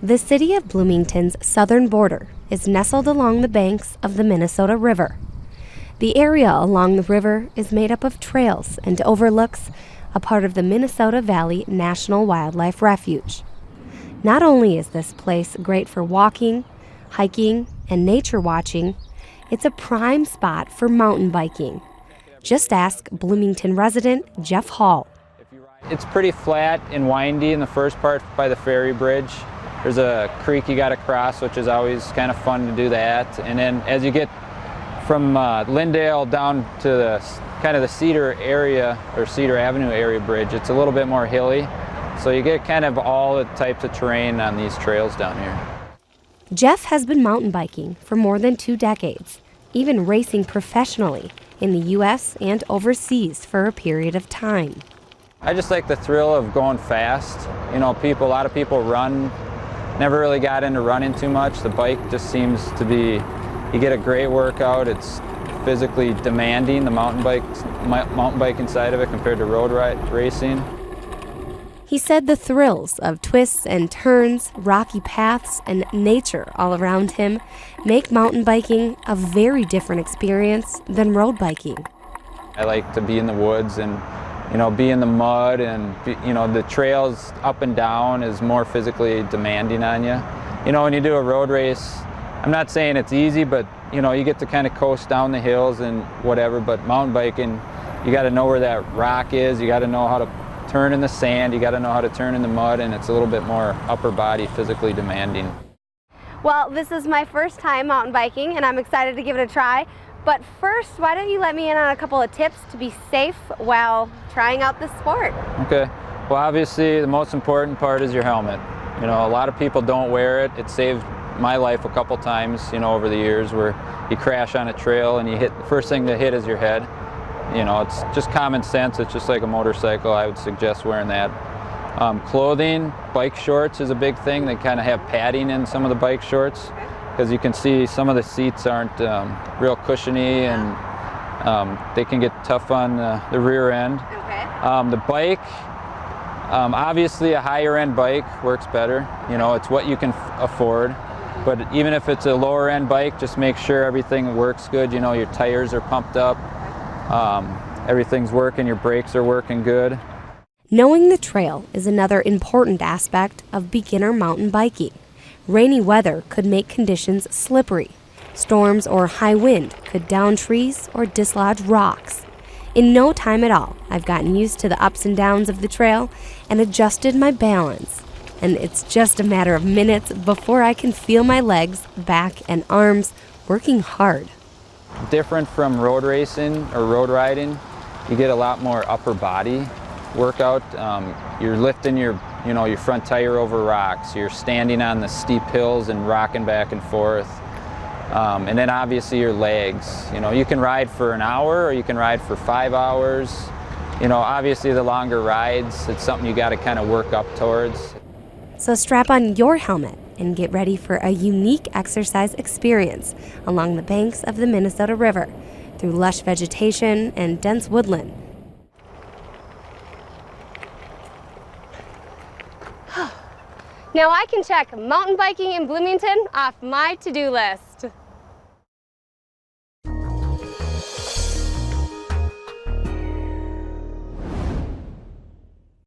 The city of Bloomington's southern border is nestled along the banks of the Minnesota River. The area along the river is made up of trails and overlooks a part of the Minnesota Valley National Wildlife Refuge. Not only is this place great for walking, hiking, and nature watching, it's a prime spot for mountain biking. Just ask Bloomington resident Jeff Hall. It's pretty flat and windy in the first part by the ferry bridge. There's a creek you got to cross, which is always kind of fun to do that. And then as you get from Lyndale down to the kind of the Cedar area or Cedar Avenue area bridge, it's a little bit more hilly. So you get kind of all the types of terrain on these trails down here. Jeff has been mountain biking for more than 2 decades, even racing professionally in the U.S. and overseas for a period of time. I just like the thrill of going fast. You know, a lot of people run. Never really got into running too much. The bike just seems to be, you get a great workout. It's physically demanding, the mountain biking side of it compared to road racing. He said the thrills of twists and turns, rocky paths, and nature all around him make mountain biking a very different experience than road biking. I like to be in the woods and be in the mud, and the trails up and down is more physically demanding on you. When you do a road race, I'm not saying it's easy, but you get to kind of coast down the hills and whatever, but mountain biking, you got to know where that rock is, you got to know how to turn in the sand, you got to know how to turn in the mud, and it's a little bit more upper body physically demanding. Well, this is my first time mountain biking, and I'm excited to give it a try. But first, why don't you let me in on a couple of tips to be safe while trying out this sport? Okay. Well, obviously, the most important part is your helmet. A lot of people don't wear it. It saved my life a couple times, over the years, where you crash on a trail and the first thing to hit is your head. It's just common sense. It's just like a motorcycle. I would suggest wearing that. Clothing, bike shorts is a big thing. They kind of have padding in some of the bike shorts, because you can see some of the seats aren't real cushiony, and they can get tough on the rear end. Okay. The bike, obviously a higher end bike works better. It's what you can afford. But even if it's a lower end bike, just make sure everything works good. Your tires are pumped up, everything's working, your brakes are working good. Knowing the trail is another important aspect of beginner mountain biking. Rainy weather could make conditions slippery. Storms or high wind could down trees or dislodge rocks. In no time at all, I've gotten used to the ups and downs of the trail and adjusted my balance. And it's just a matter of minutes before I can feel my legs, back, and arms working hard. Different from road racing or road riding, you get a lot more upper body workout. You're lifting your front tire over rocks. You're standing on the steep hills and rocking back and forth. And then obviously your legs. You can ride for an hour or you can ride for 5 hours. Obviously the longer rides, it's something you got to kind of work up towards. So strap on your helmet and get ready for a unique exercise experience along the banks of the Minnesota River, through lush vegetation and dense woodland. Now I can check mountain biking in Bloomington off my to-do list.